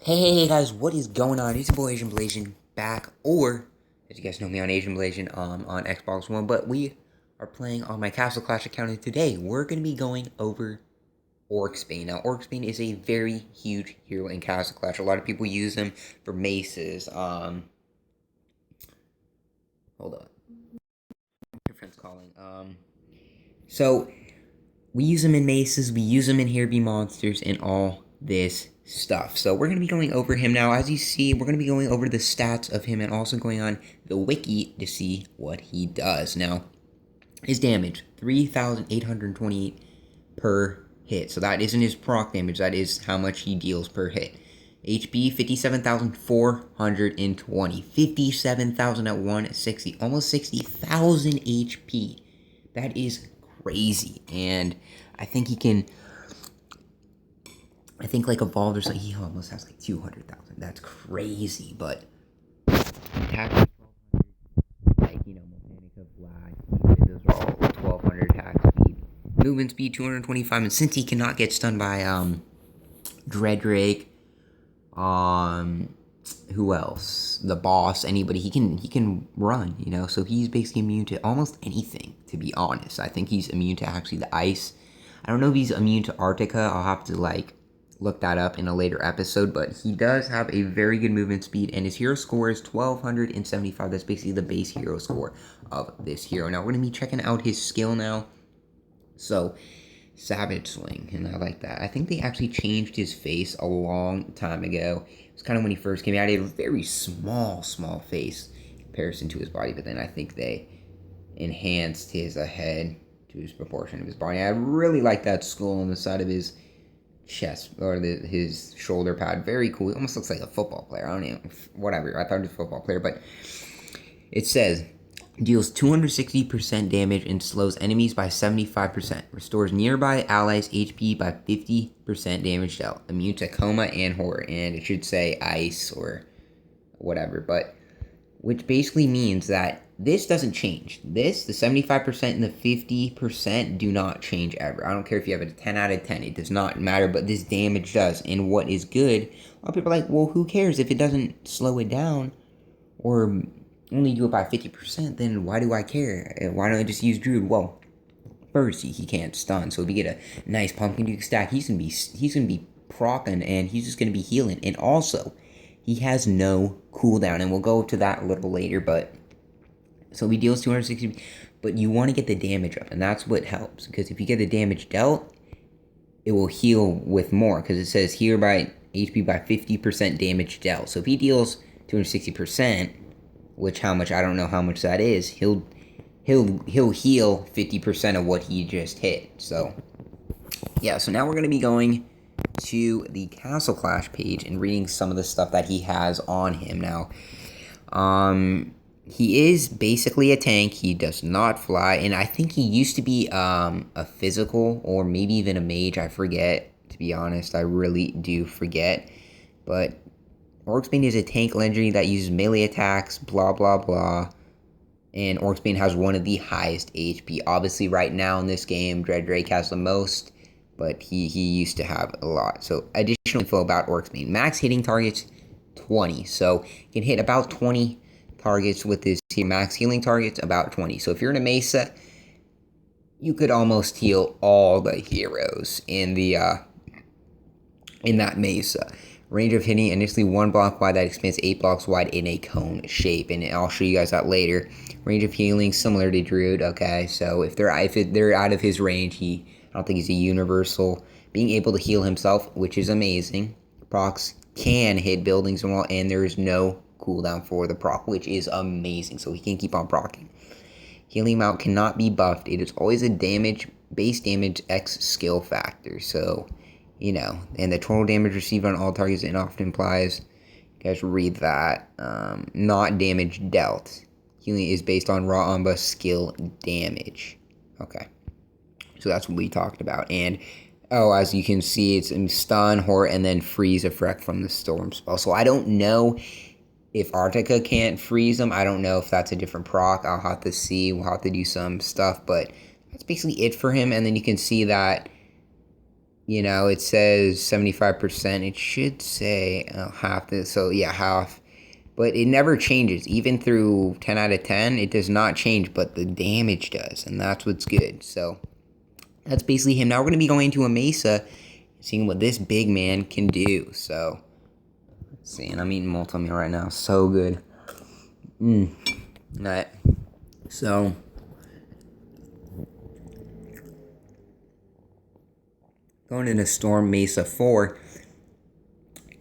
Hey guys, what is going on? It's your boy Asian Blasian back, or as you guys know me on Asian Blasian on Xbox One, but we are playing on my Castle Clash account, and today we're going to be going over Orksbane. Now, Orksbane is a very huge hero in Castle Clash. A lot of people use him for maces. Hold on. Your friend's calling. So we use them in maces, we use them in here be monsters, and all this stuff. So we're going to be going over him now. As you see, we're going to be going over the stats of him and also going on the wiki to see what he does. Now, his damage, 3,828 per hit. So that isn't his proc damage, that is how much he deals per hit. HP, 57,420. 57,000 at 160. Almost 60,000 HP. That is crazy. And I think he can... I think like Evolved or something, he almost has like 200,000. That's crazy, but attack like, Mechanica, Black, those are all 1,200 attack speed. Movement speed, 225, and since he cannot get stunned by, Dredrake, who else? The boss, anybody, he can run, so he's basically immune to almost anything, to be honest. I think he's immune to actually the ice. I don't know if he's immune to Arctica, I'll have to, look that up in a later episode, but he does have a very good movement speed, and his hero score is 1,275. That's basically the base hero score of this hero. Now, we're going to be checking out his skill now. So, Savage Swing, and I like that. I think they actually changed his face a long time ago. It was kind of when he first came out. He had a very small face in comparison to his body, but then I think they enhanced his head to his proportion of his body. I really like that skull on the side of his chest, or his shoulder pad. Very cool. It almost looks like a football player. I don't know. Whatever. I thought it was a football player, but it says deals 260% damage and slows enemies by 75%. Restores nearby allies' HP by 50% damage dealt. Immune to coma and horror. And it should say ice or whatever, but which basically means that this doesn't change. This, the 75% and the 50% do not change ever. I don't care if you have a 10 out of 10. It does not matter, but this damage does. And what is good, a lot of people are like, well, who cares if it doesn't slow it down or only do it by 50%, then why do I care? Why don't I just use Druid? Well, first, he can't stun. So if you get a nice Pumpkin Duke stack, he's gonna be proccing, and he's just gonna be healing. And also, he has no cooldown, and we'll go to that a little later, but so he deals 260, but you want to get the damage up, and that's what helps, because if you get the damage dealt, it will heal with more, because it says heal by HP by 50% damage dealt. So if he deals 260%, which I don't know how much that is, he'll heal 50% of what he just hit. So yeah, so now we're going to be going to the Castle Clash page and reading some of the stuff that he has on him now. He is basically a tank. He does not fly, and I think he used to be a physical or maybe even a mage. I forget, to be honest. I really do forget. But Orksbane is a tank legendary that uses melee attacks, blah, blah, blah. And Orksbane has one of the highest HP. Obviously, right now in this game, Dredrake has the most, but he used to have a lot. So, additional info about Orksbane. Max hitting targets, 20. So, he can hit about 20 targets with his max healing targets, about 20. So, if you're in a Mesa, you could almost heal all the heroes in that Mesa. Range of hitting initially 1 block wide that expands 8 blocks wide in a cone shape, and I'll show you guys that later. Range of healing similar to Druid. Okay, so if they're out of his range, I don't think he's a universal. Being able to heal himself, which is amazing. Procs can hit buildings and wall, and there is no cooldown for the proc, which is amazing. So he can keep on procking. Healing amount cannot be buffed. It is always a base damage X skill factor. So, and the total damage received on all targets, and often implies, you guys read that, not damage dealt. Healing is based on raw Amba skill damage. Okay. So that's what we talked about. And, as you can see, it's stun, horror, and then freeze effect from the storm spell. So I don't know if Arctica can't freeze them. I don't know if that's a different proc. I'll have to see. We'll have to do some stuff, but that's basically it for him. And then you can see that You know, it says 75%. It should say half this. So yeah, half. But it never changes. Even through 10 out of 10, it does not change, but the damage does. And that's what's good. So that's basically him. Now we're going to be going to a Mesa, seeing what this big man can do. So, let's see. And I'm eating multi-meal right now. So good. Alright. So, going into Storm Mesa 4.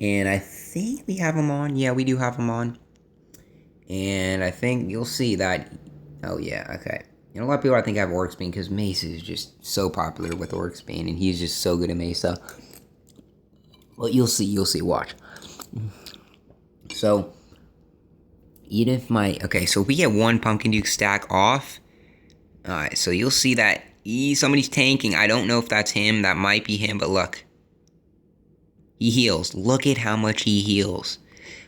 And I think we have him on. Yeah, we do have him on. And I think you'll see that. Oh, yeah, okay. You know, a lot of people I think have Orksbane because Mesa is just so popular with Orksbane, and he's just so good at Mesa. Well, you'll see, watch. So, even if okay, so if we get one Pumpkin Duke stack off, alright, so you'll see that somebody's tanking. I don't know if that's him, that might be him, but look. He heals. Look at how much he heals.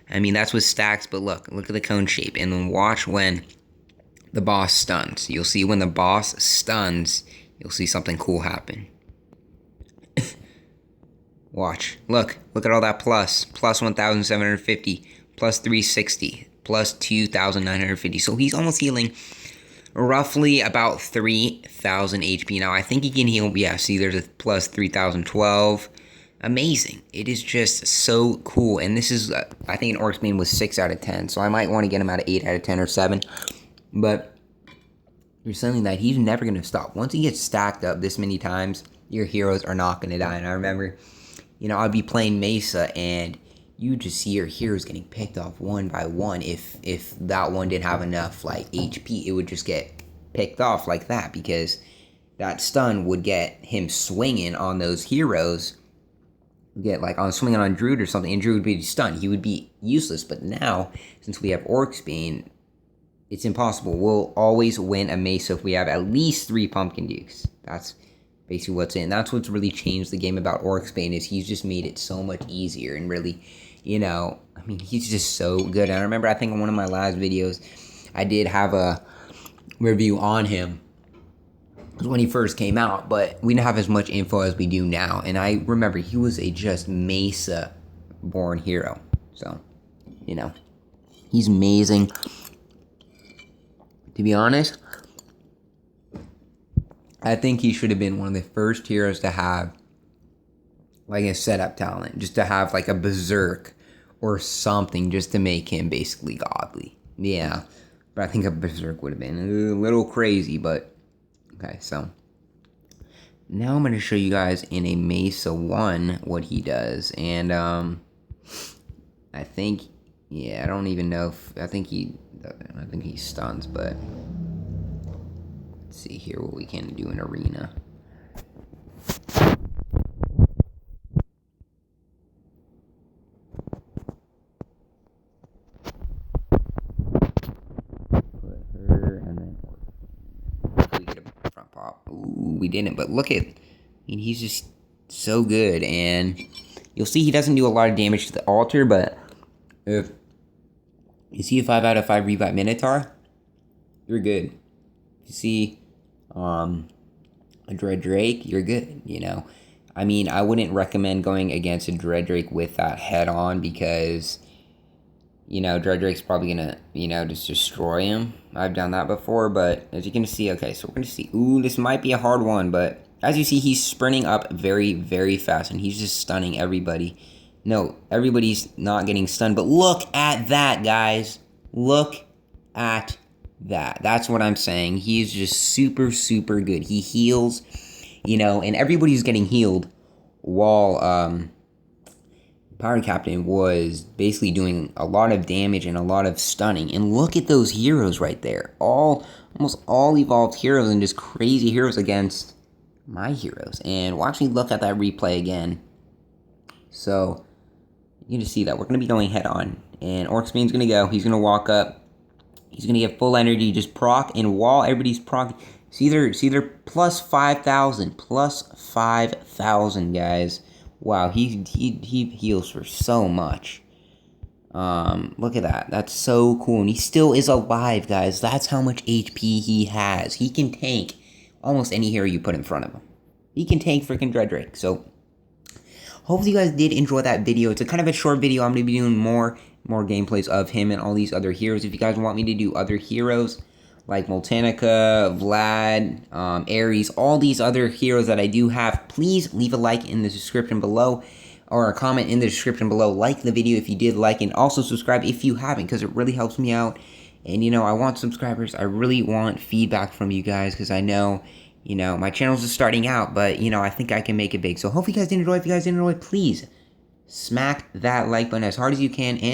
I mean, that's with stacks, but look at the cone shape. And then watch when the boss stuns. You'll see when the boss stuns, you'll see something cool happen. Watch. Look at all that plus. Plus 1,750. Plus 360. Plus 2,950. So he's almost healing roughly about 3,000 HP. Now, I think he can heal, yeah, see, there's a plus 3,012. Amazing. It is just so cool. And this is, I think an Orksbane was 6 out of 10. So I might want to get him out of 8 out of 10 or 7. But there's something that he's never going to stop. Once he gets stacked up this many times, your heroes are not going to die. And I remember, you know, I'd be playing Mesa and you just see your heroes getting picked off one by one. If that one didn't have enough, like, HP, it would just get picked off like that. Because that stun would get him swinging on those heroes. Get like on swinging on Druid or something, and Druid would be stunned. He would be useless. But now, since we have Orksbane, it's impossible. We'll always win a Mesa if we have at least 3 Pumpkin Dukes. That's basically what's in. That's what's really changed the game about Orksbane, is he's just made it so much easier and really, you know, I mean, he's just so good. And I remember, I think in one of my last videos, I did have a review on him when he first came out, but we didn't have as much info as we do now. And I remember he was a just Mesa born hero. So, you know, he's amazing. To be honest, I think he should have been one of the first heroes to have like a setup talent, just to have like a berserk or something, just to make him basically godly. Yeah, but I think a berserk would have been a little crazy, but okay, so now I'm going to show you guys in a Mesa 1 what he does. And I think, yeah, I don't even know if, I think he stuns, but let's see here what we can do in arena. Put her and then we get a front pop. Ooh, we didn't, but look at, I mean, he's just so good. And you'll see he doesn't do a lot of damage to the altar, but if you see a 5 out of 5 revive Minotaur, you're good. If you see a Dread Drake, you're good, you know. I mean, I wouldn't recommend going against a Dread Drake with that head on, because, you know, Dread Drake's probably gonna, you know, just destroy him. I've done that before, but as you can see, okay, so we're gonna see. Ooh, this might be a hard one, but as you see, he's sprinting up very, very fast, and he's just stunning everybody. No, everybody's not getting stunned, but look at that, guys. Look at that. That's what I'm saying. He's just super, super good. He heals, you know, and everybody's getting healed while Power Captain was basically doing a lot of damage and a lot of stunning. And look at those heroes right there. Almost all evolved heroes and just crazy heroes against my heroes. And watch me look at that replay again. So you can just see that we're going to be going head on. And Orksbane's going to go. He's going to walk up. He's going to get full energy, just proc. And while everybody's proc, see their plus 5,000. Plus 5,000, guys. Wow, he heals for so much. Look at that. That's so cool. And he still is alive, guys. That's how much HP he has. He can tank almost any hero you put in front of him. He can tank freaking Dread Drake. So, hopefully you guys did enjoy that video. It's a kind of a short video. I'm going to be doing more gameplays of him and all these other heroes. If you guys want me to do other heroes like Moltenica, Vlad, Ares, all these other heroes that I do have, please leave a like in the description below, or a comment in the description below. Like the video if you did like, and also subscribe if you haven't, because it really helps me out. And, you know, I want subscribers. I really want feedback from you guys, because I know, you know, my channel's just starting out, but, you know, I think I can make it big. So hopefully you guys did enjoy. If you guys did enjoy, please smack that like button as hard as you can, and